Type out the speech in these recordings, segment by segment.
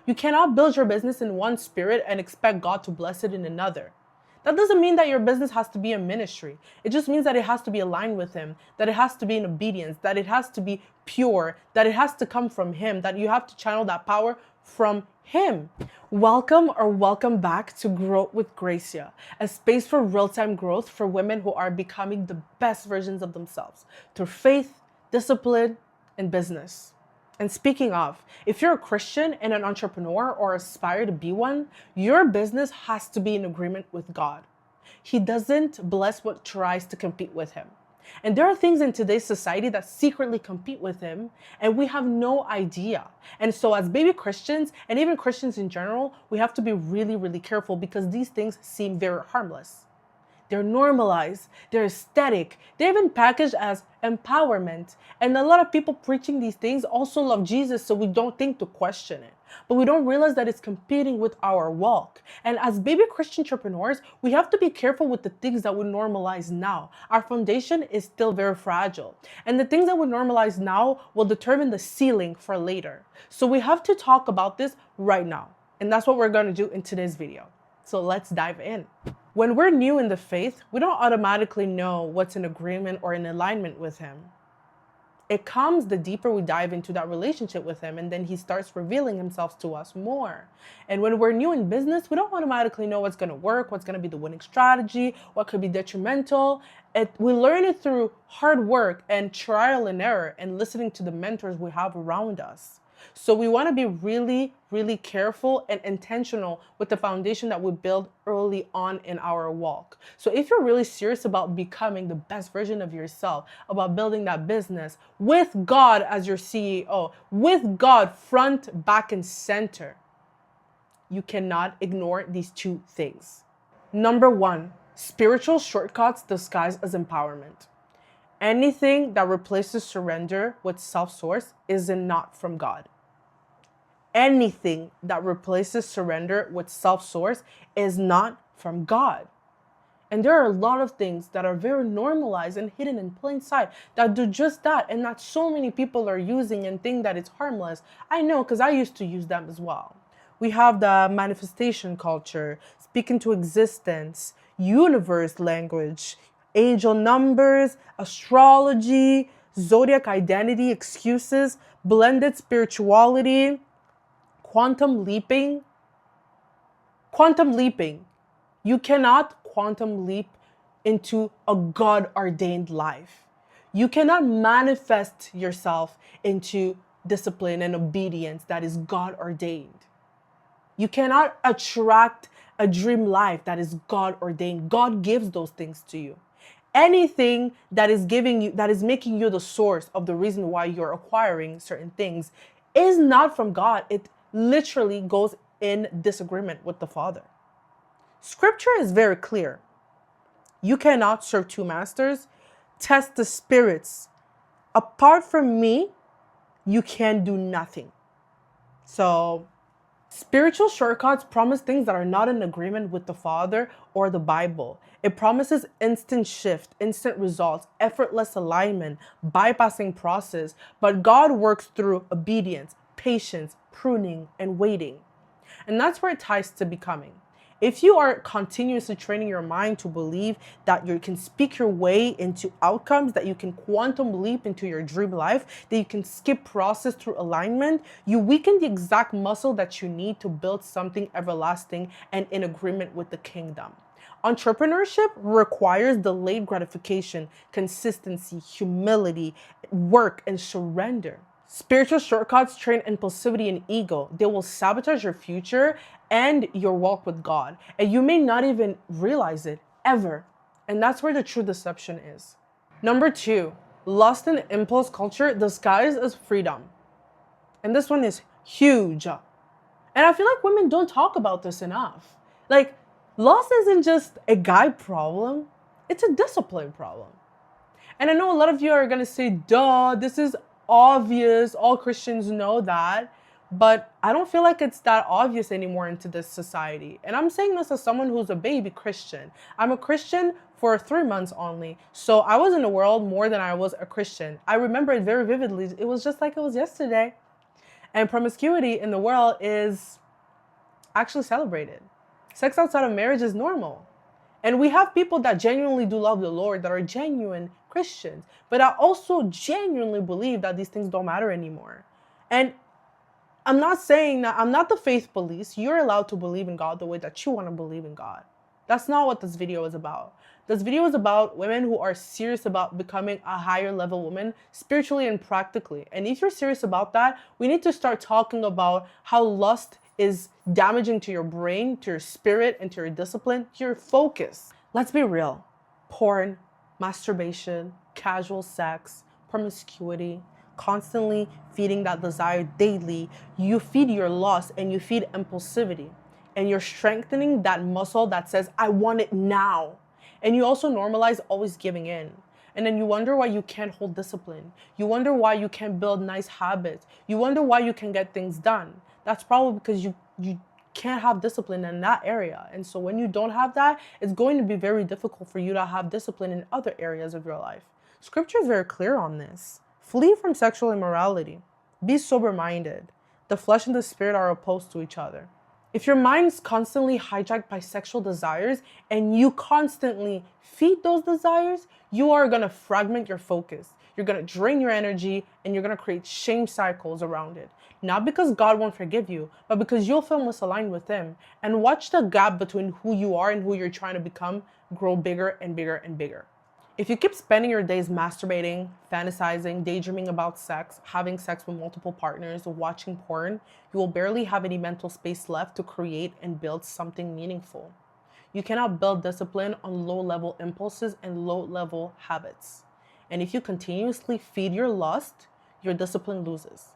You cannot build your business in one spirit and expect God to bless it in another. That doesn't mean that your business has to be a ministry. It just means that it has to be aligned with Him, that it has to be in obedience, that it has to be pure, that it has to come from Him, that you have to channel that power from Him. Welcome back to Grow with Gracia, a space for real-time growth for women who are becoming the best versions of themselves through faith, discipline, and business. And speaking of, if you're a Christian and an entrepreneur or aspire to be one, your business has to be in agreement with God. He doesn't bless what tries to compete with Him. And there are things in today's society that secretly compete with Him, and we have no idea. And so as baby Christians, and even Christians in general, we have to be really, really careful because these things seem very harmless. They're normalized, they're aesthetic, they're even packaged as empowerment. And a lot of people preaching these things also love Jesus, so we don't think to question it. But we don't realize that it's competing with our walk. And as baby Christian entrepreneurs, we have to be careful with the things that we normalize now. Our foundation is still very fragile. And the things that we normalize now will determine the ceiling for later. So we have to talk about this right now. And that's what we're going to do in today's video. So let's dive in. When we're new in the faith, we don't automatically know what's in agreement or in alignment with Him. It comes the deeper we dive into that relationship with Him, and then He starts revealing Himself to us more. And when we're new in business, we don't automatically know what's going to work, what's going to be the winning strategy, what could be detrimental. We learn it through hard work and trial and error and listening to the mentors we have around us. So we want to be really, really careful and intentional with the foundation that we build early on in our walk. So if you're really serious about becoming the best version of yourself, about building that business with God as your CEO, with God front, back, and center, you cannot ignore these two things. Number one, spiritual shortcuts disguised as empowerment. Anything that replaces surrender with self-source is not from God. Anything that replaces surrender with self-source is not from God. And there are a lot of things that are very normalized and hidden in plain sight that do just that, and that so many people are using and think that it's harmless. I know, because I used to use them as well. We have the manifestation culture, speaking to existence, universe language, angel numbers, astrology, zodiac identity, excuses, blended spirituality, quantum leaping. You cannot quantum leap into a God-ordained life. You cannot manifest yourself into discipline and obedience that is God-ordained. You cannot attract a dream life that is God-ordained. God gives those things to you. Anything that is making you the source of the reason why you're acquiring certain things is not from God. It literally goes in disagreement with the Father. Scripture is very clear. You cannot serve two masters. Test the spirits. Apart from me, you can do nothing. So, spiritual shortcuts promise things that are not in agreement with the Father or the Bible. It promises instant shift, instant results, effortless alignment, bypassing process, but God works through obedience, patience, pruning, and waiting. And that's where it ties to becoming. If you are continuously training your mind to believe that you can speak your way into outcomes, that you can quantum leap into your dream life, that you can skip process through alignment, you weaken the exact muscle that you need to build something everlasting and in agreement with the kingdom. Entrepreneurship requires delayed gratification, consistency, humility, work, and surrender. Spiritual shortcuts train impulsivity and ego. They will sabotage your future and your walk with God. And you may not even realize it ever. And that's where the true deception is. Number two, lust and impulse culture disguised as freedom. And this one is huge. And I feel like women don't talk about this enough. Like, lust isn't just a guy problem. It's a discipline problem. And I know a lot of you are going to say, duh, this is obvious, all Christians know that, but I don't feel like it's that obvious anymore into this society. And I'm saying this as someone who's a baby Christian. I'm a Christian for 3 months only, so I was in the world more than I was a Christian. I remember it very vividly. It was just like it was yesterday. And promiscuity in the world is actually celebrated. Sex outside of marriage is normal. And we have people that genuinely do love the Lord, that are genuine Christians, but I also genuinely believe that these things don't matter anymore. And I'm not saying that I'm not the faith police. You're allowed to believe in God the way that you want to believe in God. That's not what this video is about. This video is about women who are serious about becoming a higher level woman, spiritually and practically. And if you're serious about that, we need to start talking about how lust is damaging to your brain, to your spirit, and to your discipline, to your focus. Let's be real. Porn, masturbation, casual sex, promiscuity, constantly feeding that desire daily, you feed your lust and you feed impulsivity. And you're strengthening that muscle that says, I want it now. And you also normalize always giving in. And then you wonder why you can't hold discipline. You wonder why you can't build nice habits. You wonder why you can get things done. That's probably because you can't have discipline in that area. And so when you don't have that, it's going to be very difficult for you to have discipline in other areas of your life. Scripture is very clear on this. Flee from sexual immorality. Be sober-minded. The flesh and the spirit are opposed to each other. If your mind's constantly hijacked by sexual desires and you constantly feed those desires, you are going to fragment your focus. You're going to drain your energy and you're going to create shame cycles around it. Not because God won't forgive you, but because you'll feel misaligned with Him. And watch the gap between who you are and who you're trying to become grow bigger and bigger and bigger. If you keep spending your days masturbating, fantasizing, daydreaming about sex, having sex with multiple partners, watching porn, you will barely have any mental space left to create and build something meaningful. You cannot build discipline on low-level impulses and low-level habits. And if you continuously feed your lust, your discipline loses.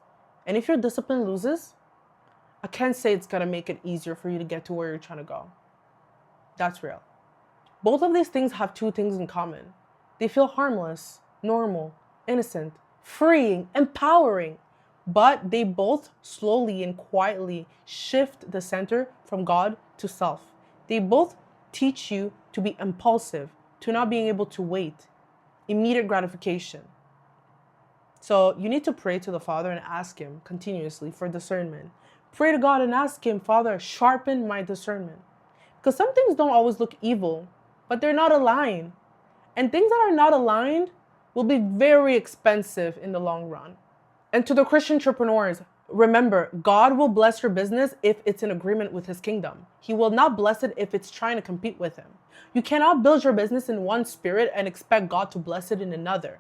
And if your discipline loses, I can't say it's going to make it easier for you to get to where you're trying to go. That's real. Both of these things have two things in common. They feel harmless, normal, innocent, freeing, empowering, but they both slowly and quietly shift the center from God to self. They both teach you to be impulsive, to not being able to wait, immediate gratification. So you need to pray to the Father and ask Him continuously for discernment. Pray to God and ask Him, Father, sharpen my discernment. Because some things don't always look evil, but they're not aligned. And things that are not aligned will be very expensive in the long run. And to the Christian entrepreneurs, remember, God will bless your business if it's in agreement with His kingdom. He will not bless it if it's trying to compete with Him. You cannot build your business in one spirit and expect God to bless it in another.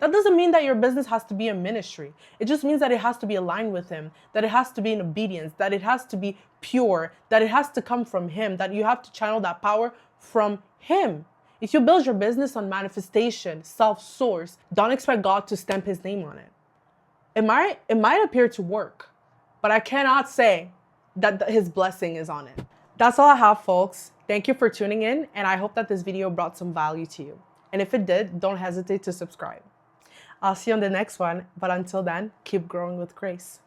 That doesn't mean that your business has to be a ministry. It just means that it has to be aligned with Him, that it has to be in obedience, that it has to be pure, that it has to come from Him, that you have to channel that power from Him. If you build your business on manifestation, self-source, don't expect God to stamp His name on it. It might appear to work, but I cannot say that His blessing is on it. That's all I have, folks. Thank you for tuning in, and I hope that this video brought some value to you. And if it did, don't hesitate to subscribe. I'll see you on the next one, but until then, keep growing with grace.